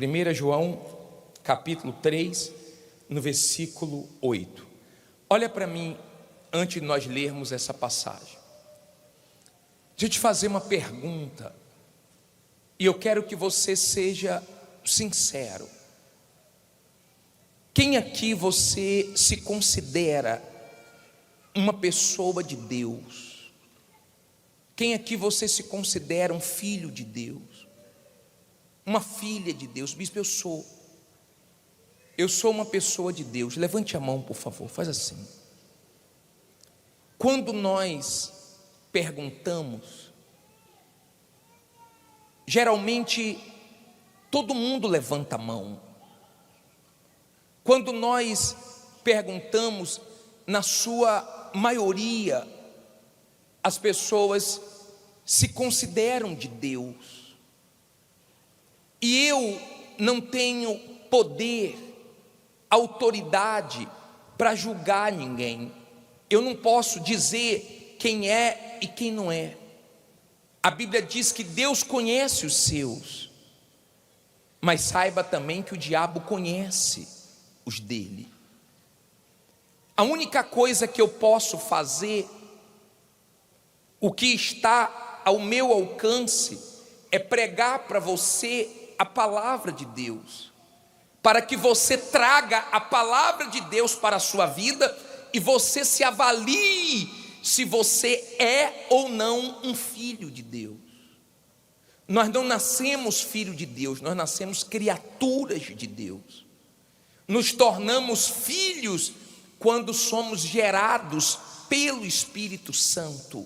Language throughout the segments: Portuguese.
1 João, capítulo 3, no versículo 8. Olha para mim, antes de nós lermos essa passagem. Deixa eu te fazer uma pergunta, e eu quero que você seja sincero. Quem aqui você se considera uma pessoa de Deus? Quem aqui você se considera um filho de Deus? Uma filha de Deus? Bispo, eu sou uma pessoa de Deus. Levante a mão, por favor, faz assim. Quando nós perguntamos, geralmente todo mundo levanta a mão. Quando nós perguntamos, na sua maioria, as pessoas se consideram de Deus. E eu não tenho poder, autoridade para julgar ninguém. Eu não posso dizer quem é e quem não é. A Bíblia diz que Deus conhece os seus, mas saiba também que o diabo conhece os dele. A única coisa que eu posso fazer, o que está ao meu alcance, é pregar para você a palavra de Deus, para que você traga a palavra de Deus para a sua vida e você se avalie se você é ou não um filho de Deus. Nós não nascemos filho de Deus, nós nascemos criaturas de Deus. Nos tornamos filhos quando somos gerados pelo Espírito Santo.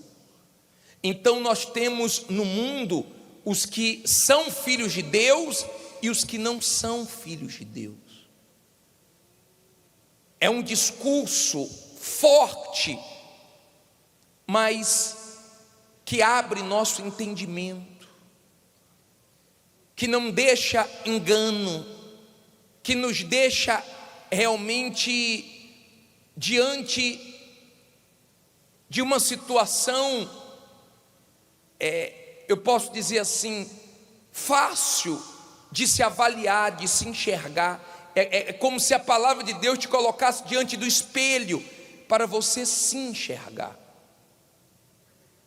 Então nós temos no mundo os que são filhos de Deus e os que não são filhos de Deus. É um discurso forte, mas que abre nosso entendimento, que não deixa engano, que nos deixa realmente diante de uma situação, eu posso dizer assim, fácil de se avaliar, de se enxergar. É como se a palavra de Deus te colocasse diante do espelho para você se enxergar.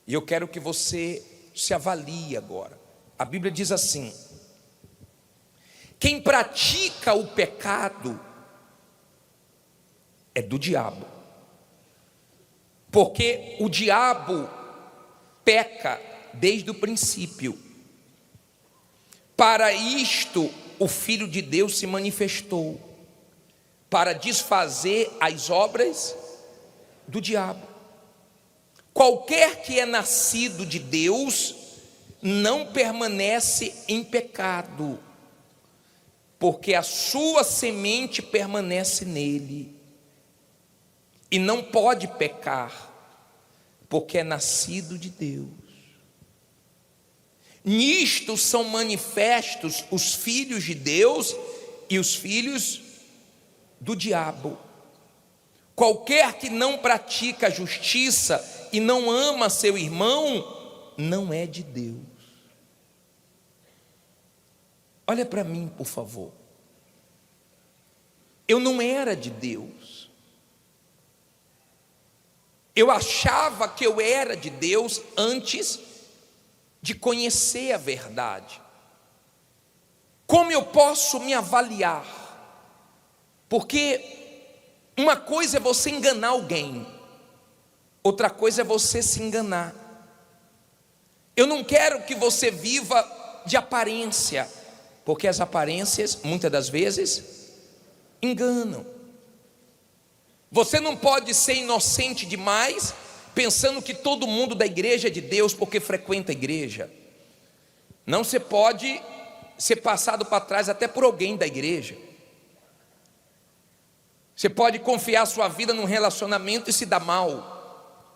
E eu quero que você se avalie agora. A Bíblia diz assim: quem pratica o pecado é do diabo, porque o diabo peca desde o princípio. Para isto o Filho de Deus se manifestou, para desfazer as obras do diabo. Qualquer que é nascido de Deus não permanece em pecado, porque a sua semente permanece nele, e não pode pecar, porque é nascido de Deus. Nisto são manifestos os filhos de Deus e os filhos do diabo. Qualquer que não pratica a justiça e não ama seu irmão, não é de Deus. Olha para mim, por favor. Eu não era de Deus. Eu achava que eu era de Deus antes de conhecer a verdade. Como eu posso me avaliar? Porque uma coisa é você enganar alguém, outra coisa é você se enganar. Eu não quero que você viva de aparência, porque as aparências, muitas das vezes, enganam. Você não pode ser inocente demais, pensando que todo mundo da igreja é de Deus porque frequenta a igreja. Não, você pode ser passado para trás até por alguém da igreja. Você pode confiar sua vida num relacionamento e se dar mal.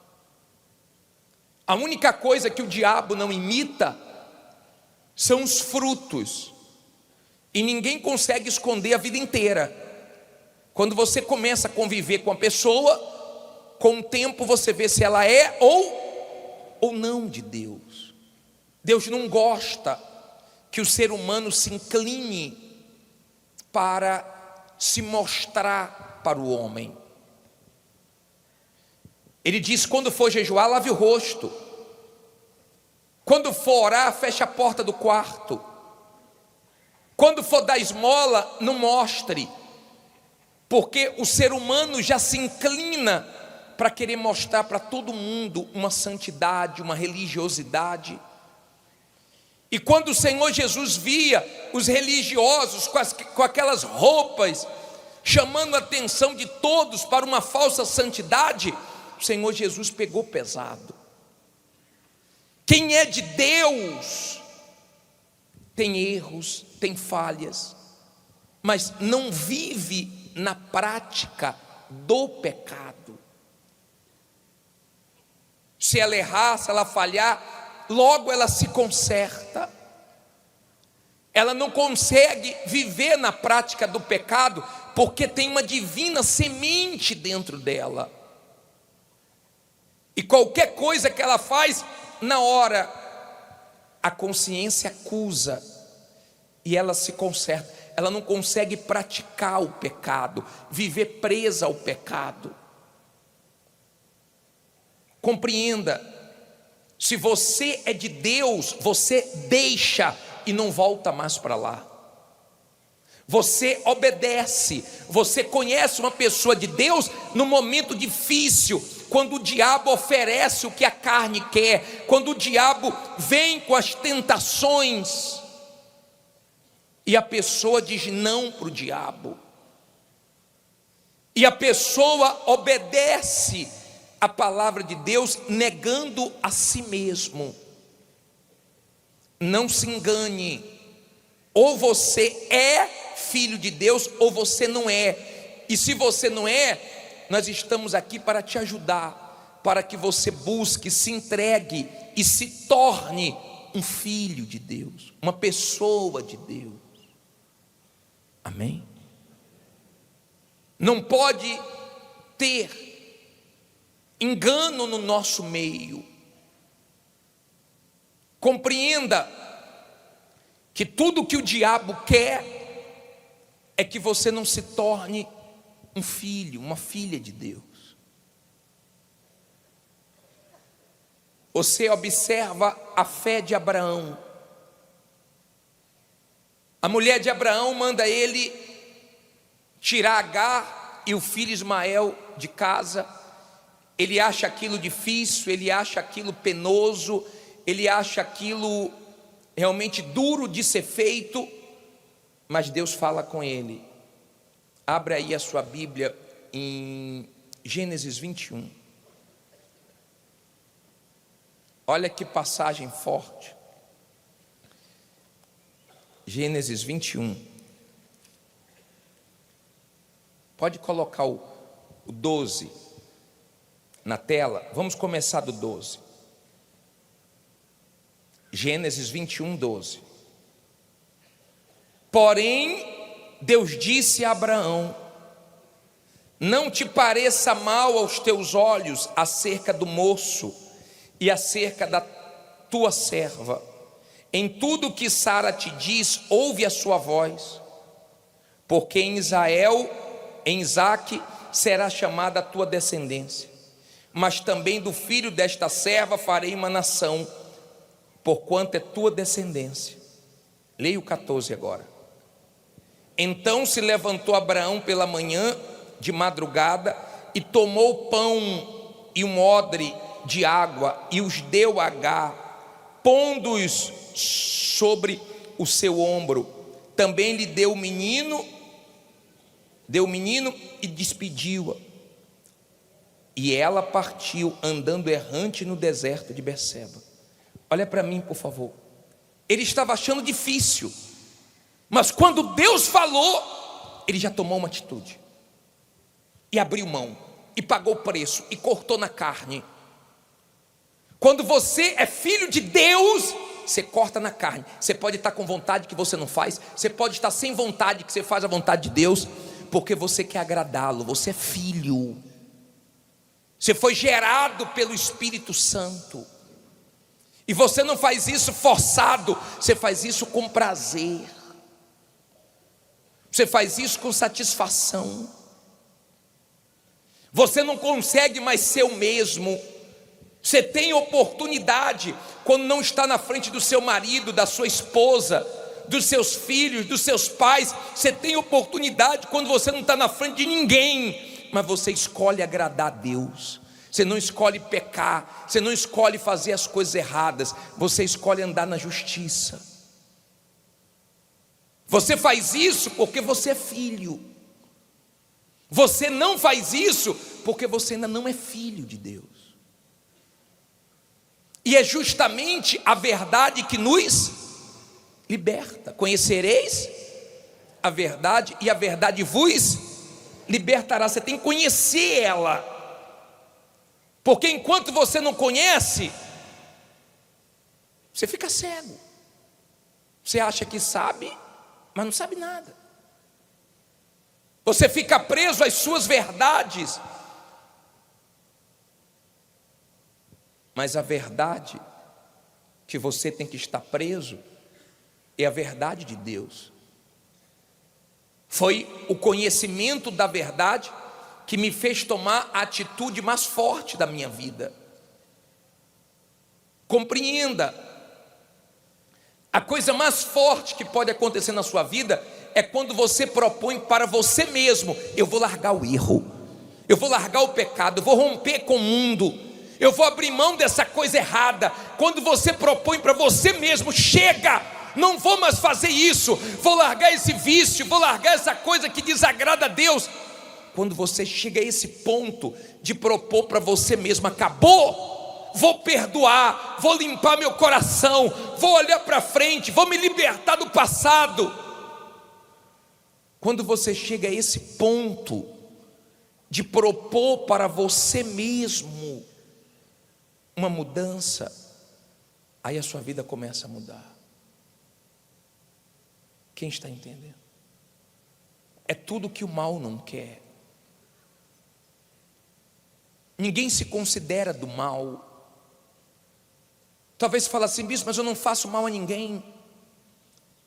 A única coisa que o diabo não imita são os frutos, e ninguém consegue esconder a vida inteira. Quando você começa a conviver com a pessoa, com o tempo você vê se ela é ou não de Deus. Deus não gosta que o ser humano se incline para se mostrar para o homem. Ele diz: quando for jejuar, lave o rosto. Quando for orar, feche a porta do quarto. Quando for dar esmola, não mostre. Porque o ser humano já se inclina para querer mostrar para todo mundo uma santidade, uma religiosidade. E quando o Senhor Jesus via os religiosos com aquelas roupas, chamando a atenção de todos para uma falsa santidade, o Senhor Jesus pegou pesado. Quem é de Deus tem erros, tem falhas, mas não vive na prática do pecado. Se ela errar, se ela falhar, logo ela se conserta. Ela não consegue viver na prática do pecado, porque tem uma divina semente dentro dela. E qualquer coisa que ela faz, na hora, a consciência acusa e ela se conserta. Ela não consegue praticar o pecado, viver presa ao pecado. Compreenda, se você é de Deus, você deixa e não volta mais para lá. Você obedece, você conhece uma pessoa de Deus no momento difícil, quando o diabo oferece o que a carne quer, quando o diabo vem com as tentações, e a pessoa diz não para o diabo, e a pessoa obedece a palavra de Deus, negando a si mesmo. Não se engane, ou você é filho de Deus, ou você não é. E se você não é, nós estamos aqui para te ajudar, para que você busque, se entregue e se torne um filho de Deus, uma pessoa de Deus. Amém? Não pode ter engano no nosso meio. Compreenda que tudo que o diabo quer é que você não se torne um filho, uma filha de Deus. Você observa a fé de Abraão. A mulher de Abraão manda ele tirar Agar e o filho Ismael de casa. Ele acha aquilo difícil, ele acha aquilo penoso, ele acha aquilo realmente duro de ser feito, mas Deus fala com ele. Abra aí a sua Bíblia em Gênesis 21. Olha que passagem forte. Gênesis 21. Pode colocar o 12 na tela. Vamos começar do 12. Gênesis 21, 12. Porém, Deus disse a Abraão: não te pareça mal aos teus olhos acerca do moço e acerca da tua serva. Em tudo que Sara te diz, ouve a sua voz, porque em Isaque será chamada a tua descendência, mas também do filho desta serva farei uma nação, porquanto é tua descendência. Leia o 14 agora. Então se levantou Abraão pela manhã, de madrugada, e tomou pão e um odre de água, e os deu a Agar, pondo-os sobre o seu ombro. Também lhe deu o menino e despediu-a. E ela partiu, andando errante no deserto de Berseba. Olha para mim, por favor. Ele estava achando difícil, mas quando Deus falou, ele já tomou uma atitude, e abriu mão, e pagou o preço, e cortou na carne. Quando você é filho de Deus, você corta na carne. Você pode estar com vontade que você não faz, você pode estar sem vontade que você faz a vontade de Deus, porque você quer agradá-lo. Você é filho, você foi gerado pelo Espírito Santo, e você não faz isso forçado, você faz isso com prazer. Você faz isso com satisfação. Você não consegue mais ser o mesmo. Você tem oportunidade quando não está na frente do seu marido, da sua esposa, dos seus filhos, dos seus pais. Você tem oportunidade quando você não está na frente de ninguém, mas você escolhe agradar a Deus. Você não escolhe pecar, você não escolhe fazer as coisas erradas, você escolhe andar na justiça. Você faz isso porque você é filho. Você não faz isso porque você ainda não é filho de Deus. E é justamente a verdade que nos liberta. Conhecereis a verdade e a verdade vos libertará. Você tem que conhecer ela, porque enquanto você não conhece, você fica cego. Você acha que sabe, mas não sabe nada. Você fica preso às suas verdades, mas a verdade que você tem que estar preso é a verdade de Deus. Foi o conhecimento da verdade que me fez tomar a atitude mais forte da minha vida. Compreenda, a coisa mais forte que pode acontecer na sua vida é quando você propõe para você mesmo: eu vou largar o erro, eu vou largar o pecado, eu vou romper com o mundo, eu vou abrir mão dessa coisa errada. Quando você propõe para você mesmo: chega, não vou mais fazer isso, vou largar esse vício, vou largar essa coisa que desagrada a Deus. Quando você chega a esse ponto de propor para você mesmo: acabou, vou perdoar, vou limpar meu coração, vou olhar para frente, vou me libertar do passado. Quando você chega a esse ponto de propor para você mesmo uma mudança, aí a sua vida começa a mudar. Quem está entendendo? É tudo que o mal não quer. Ninguém se considera do mal. Talvez você fale assim: bispo, mas eu não faço mal a ninguém.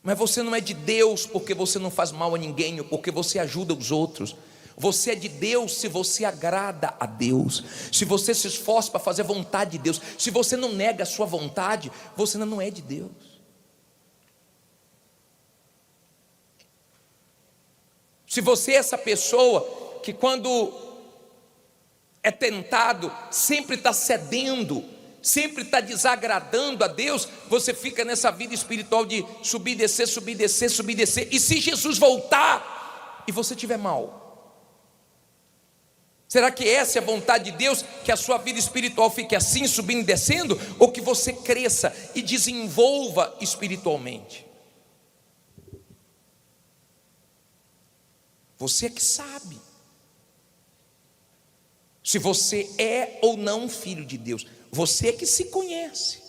Mas você não é de Deus porque você não faz mal a ninguém, ou porque você ajuda os outros. Você é de Deus se você agrada a Deus, se você se esforça para fazer a vontade de Deus. Se você não nega a sua vontade, você ainda não é de Deus. Se você é essa pessoa que quando é tentado sempre está cedendo, sempre está desagradando a Deus, você fica nessa vida espiritual de subir, descer, subir, descer, subir, descer. E se Jesus voltar e você estiver mal, será que essa é a vontade de Deus? Que a sua vida espiritual fique assim, subindo e descendo? Ou que você cresça e desenvolva espiritualmente? Você é que sabe se você é ou não filho de Deus. Você é que se conhece.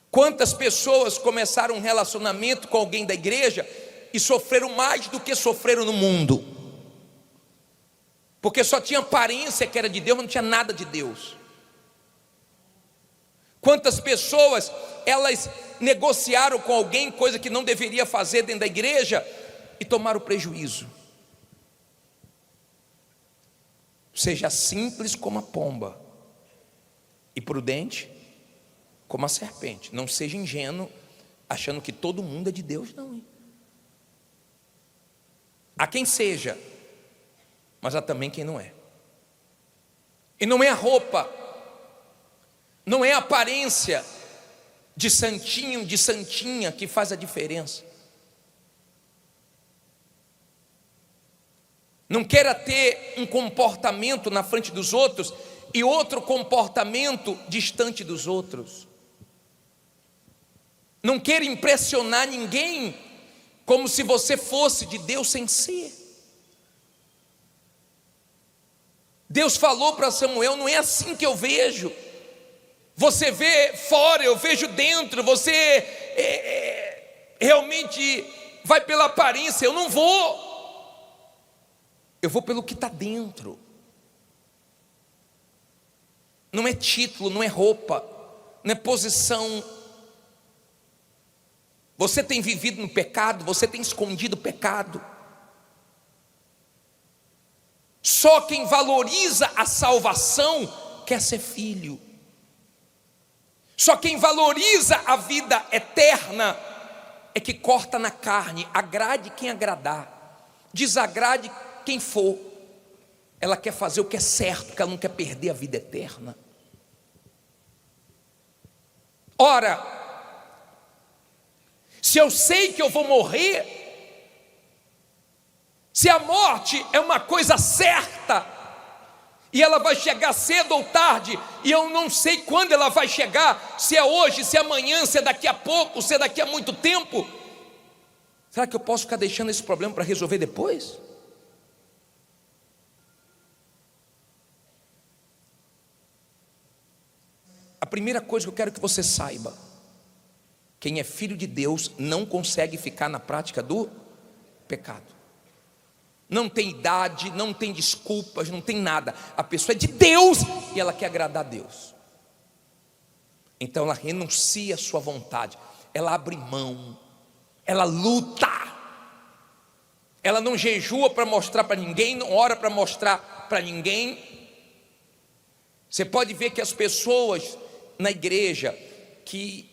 Quantas pessoas começaram um relacionamento com alguém da igreja e sofreram mais do que sofreram no mundo? Porque só tinha aparência que era de Deus, mas não tinha nada de Deus. Quantas pessoas, elas negociaram com alguém coisa que não deveria fazer dentro da igreja e tomaram prejuízo. Seja simples como a pomba e prudente como a serpente. Não seja ingênuo achando que todo mundo é de Deus, não. Há quem seja, mas há também quem não é. E não é a roupa, não é a aparência de santinho, de santinha que faz a diferença. Não queira ter um comportamento na frente dos outros e outro comportamento distante dos outros. Não queira impressionar ninguém como se você fosse de Deus sem ser. Deus falou para Samuel: não é assim que eu vejo. Você vê fora, eu vejo dentro. Você realmente vai pela aparência. Eu não vou. Eu vou pelo que está dentro. Não é título, não é roupa, não é posição. Você tem vivido no pecado, você tem escondido o pecado. Só quem valoriza a salvação quer ser filho. Só quem valoriza a vida eterna é que corta na carne, agrade quem agradar, desagrade quem for. Ela quer fazer o que é certo, porque ela não quer perder a vida eterna. Ora, se eu sei que eu vou morrer, se a morte é uma coisa certa, e ela vai chegar cedo ou tarde, e eu não sei quando ela vai chegar, se é hoje, se é amanhã, se é daqui a pouco, se é daqui a muito tempo, será que eu posso ficar deixando esse problema para resolver depois? A primeira coisa que eu quero que você saiba: quem é filho de Deus não consegue ficar na prática do pecado. Não tem idade, não tem desculpas, não tem nada. A pessoa é de Deus e ela quer agradar a Deus. Então ela renuncia à sua vontade, ela abre mão, ela luta. Ela não jejua para mostrar para ninguém, não ora para mostrar para ninguém. Você pode ver que as pessoas na igreja que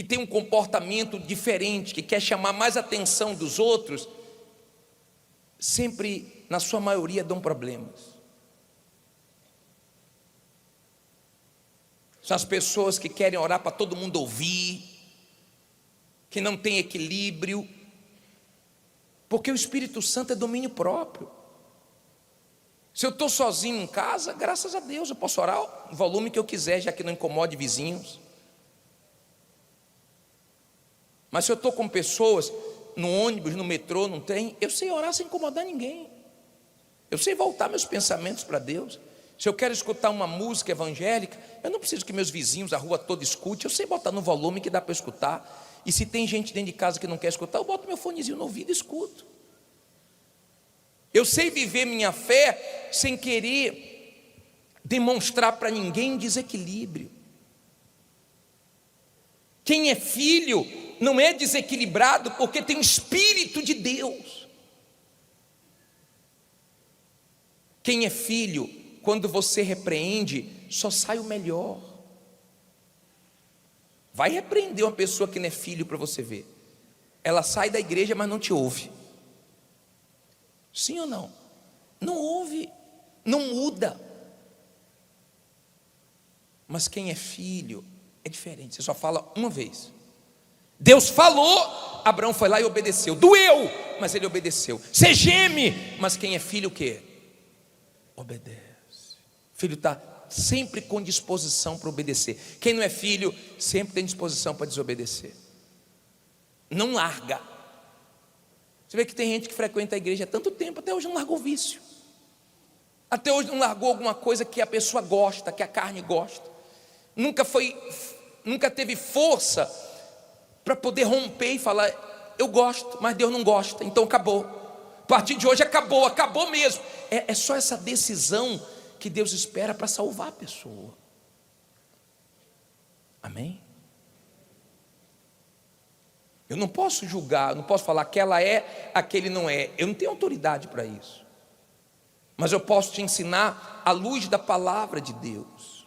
tem um comportamento diferente, que quer chamar mais atenção dos outros, sempre, na sua maioria, dão problemas. São as pessoas que querem orar para todo mundo ouvir, que não tem equilíbrio, porque o Espírito Santo é domínio próprio. Se eu estou sozinho em casa, graças a Deus, eu posso orar o volume que eu quiser, já que não incomode vizinhos. Mas se eu estou com pessoas no ônibus, no metrô, no trem, eu sei orar sem incomodar ninguém. Eu sei voltar meus pensamentos para Deus. Se eu quero escutar uma música evangélica, eu não preciso que meus vizinhos, a rua toda escute. Eu sei botar no volume que dá para escutar. E se tem gente dentro de casa que não quer escutar, eu boto meu fonezinho no ouvido e escuto. Eu sei viver minha fé sem querer demonstrar para ninguém desequilíbrio. Quem é filho não é desequilibrado porque tem o Espírito de Deus. Quem é filho, quando você repreende, só sai o melhor. Vai repreender uma pessoa que não é filho para você ver. Ela sai da igreja, mas não te ouve. Sim ou não? Não ouve, não muda. Mas quem é filho é diferente, você só fala uma vez. Deus falou, Abraão foi lá e obedeceu. Doeu, mas ele obedeceu. Você geme, mas quem é filho o quê? Obedece. Filho está sempre com disposição para obedecer. Quem não é filho, sempre tem disposição para desobedecer. Não larga. Você vê que tem gente que frequenta a igreja há tanto tempo, até hoje não largou o vício. Até hoje não largou alguma coisa que a pessoa gosta, que a carne gosta. Nunca teve força para poder romper e falar: eu gosto, mas Deus não gosta, então acabou. A partir de hoje acabou mesmo. É só essa decisão que Deus espera para salvar a pessoa. Amém? Eu não posso julgar, eu não posso falar que ela é, aquele não é. Eu não tenho autoridade para isso. Mas eu posso te ensinar à luz da palavra de Deus.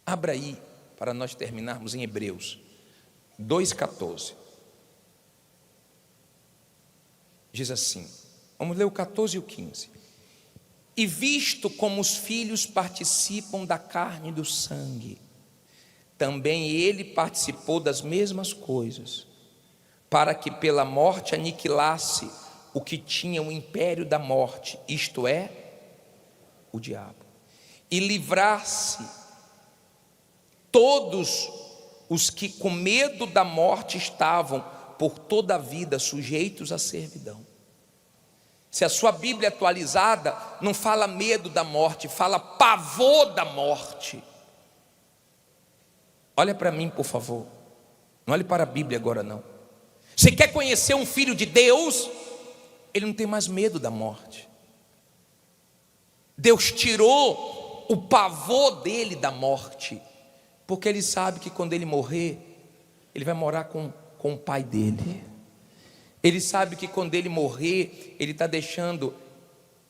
Abra aí, para nós terminarmos, em Hebreus 2,14. Diz assim, vamos ler o 14 e o 15. E visto como os filhos participam da carne e do sangue, também ele participou das mesmas coisas, para que pela morte aniquilasse o que tinha o império da morte, isto é, o diabo, e livrasse todos os que com medo da morte estavam por toda a vida sujeitos à servidão. Se a sua Bíblia atualizada não fala medo da morte, fala pavor da morte. Olha para mim, por favor. Não olhe para a Bíblia agora não. Você quer conhecer um filho de Deus? Ele não tem mais medo da morte. Deus tirou o pavor dele da morte, Porque ele sabe que quando ele morrer, ele vai morar com o pai dele. Ele sabe que quando ele morrer, ele está deixando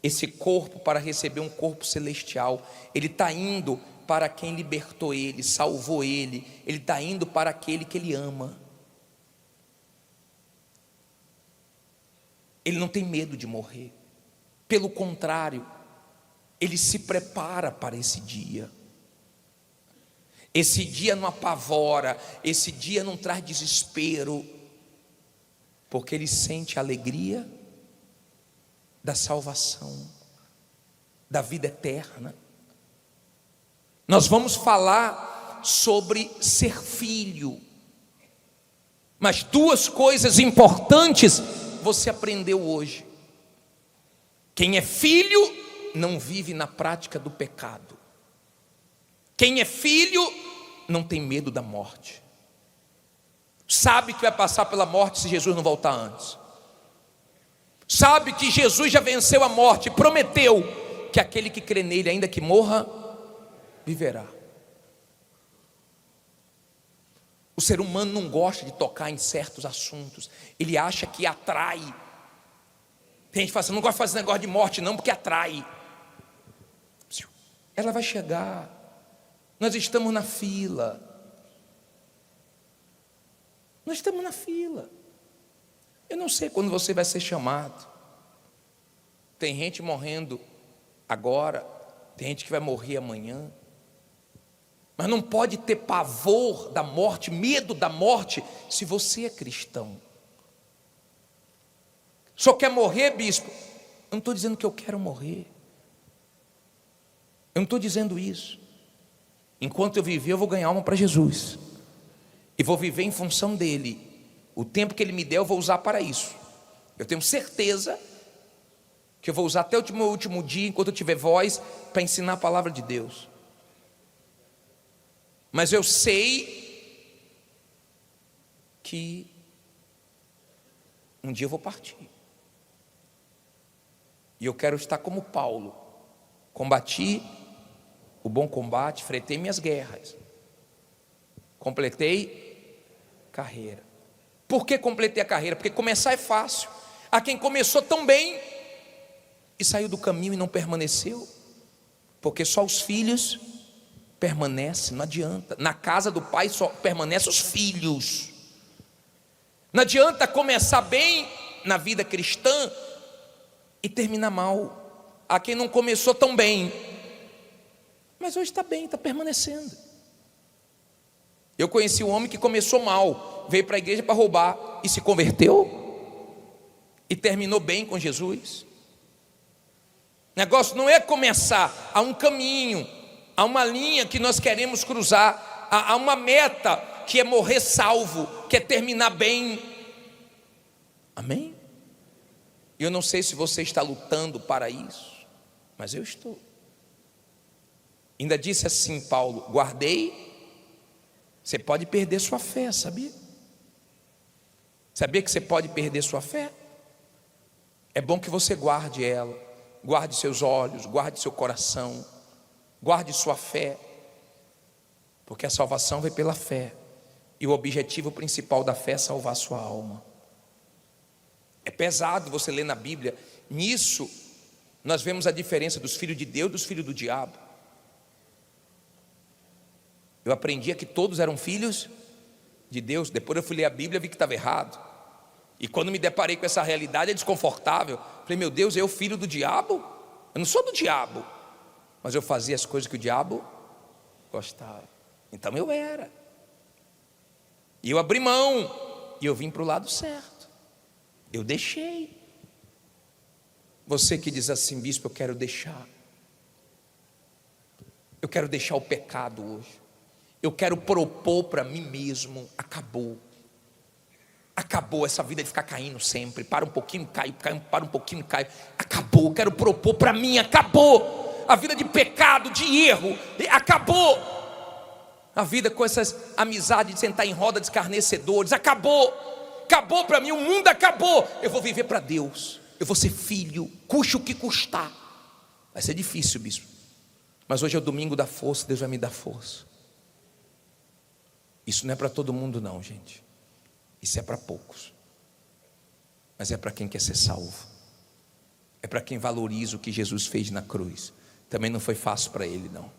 esse corpo para receber um corpo celestial. Ele está indo para quem libertou ele, salvou ele. Ele está indo para aquele que ele ama. Ele não tem medo de morrer. Pelo contrário, ele se prepara para esse dia. Esse dia não apavora, esse dia não traz desespero, porque ele sente a alegria da salvação, da vida eterna. Nós vamos falar sobre ser filho, mas duas coisas importantes você aprendeu hoje. Quem é filho não vive na prática do pecado. Quem é filho não tem medo da morte. Sabe que vai passar pela morte se Jesus não voltar antes. Sabe que Jesus já venceu a morte e prometeu que aquele que crê nele, ainda que morra, viverá. O ser humano não gosta de tocar em certos assuntos. Ele acha que atrai. Tem gente que fala assim, não gosta de fazer negócio de morte não, porque atrai. Ela vai chegar. Nós estamos na fila. Nós estamos na fila. Eu não sei quando você vai ser chamado. Tem gente morrendo agora, tem gente que vai morrer amanhã. Mas não pode ter pavor da morte, medo da morte, se você é cristão. Só quer morrer, bispo? Eu não estou dizendo que eu quero morrer. Eu não estou dizendo isso. Enquanto eu viver, eu vou ganhar alma para Jesus. E vou viver em função dele. O tempo que ele me der, eu vou usar para isso. Eu tenho certeza que eu vou usar até o meu último dia, enquanto eu tiver voz, para ensinar a palavra de Deus. Mas eu sei que um dia eu vou partir. E eu quero estar como Paulo. Combati o bom combate, fretei minhas guerras. Completei carreira. Por que completei a carreira? Porque começar é fácil. Há quem começou tão bem e saiu do caminho e não permaneceu. Porque só os filhos permanecem, não adianta. Na casa do pai só permanecem os filhos. Não adianta começar bem na vida cristã e terminar mal. Há quem não começou tão bem, mas hoje está bem, está permanecendo. Eu conheci um homem que começou mal, veio para a igreja para roubar e se converteu e terminou bem com Jesus. O negócio não é começar, há um caminho, há uma linha que nós queremos cruzar, há uma meta que é morrer salvo, que é terminar bem. Amém? Eu não sei se você está lutando para isso, mas eu estou. Ainda disse assim Paulo, guardei. Você pode perder sua fé, sabia? Sabia que você pode perder sua fé? É bom que você guarde ela. Guarde seus olhos, guarde seu coração, guarde sua fé. Porque a salvação vem pela fé. E o objetivo principal da fé é salvar sua alma. É pesado você ler na Bíblia. Nisso, nós vemos a diferença dos filhos de Deus e dos filhos do diabo. Eu aprendia que todos eram filhos de Deus. Depois eu fui ler a Bíblia e vi que estava errado. E quando me deparei com essa realidade, é desconfortável. Falei, meu Deus, eu filho do diabo? Eu não sou do diabo, mas eu fazia as coisas que o diabo gostava. Então eu era. E eu abri mão. E eu vim para o lado certo. Eu deixei. Você que diz assim, bispo, eu quero deixar. Eu quero deixar o pecado hoje. Eu quero propor para mim mesmo, acabou. Acabou essa vida de ficar caindo sempre. Para um pouquinho, cai, para um pouquinho, cai. Acabou, eu quero propor para mim, acabou. A vida de pecado, de erro, acabou. A vida com essas amizades de sentar em roda de escarnecedores, acabou. Acabou para mim, o mundo acabou. Eu vou viver para Deus. Eu vou ser filho, custe o que custar. Vai ser difícil, bispo. Mas hoje é o domingo da força, Deus vai me dar força. Isso não é para todo mundo não, gente. Isso é para poucos. Mas é para quem quer ser salvo. É para quem valoriza o que Jesus fez na cruz. Também não foi fácil para ele não.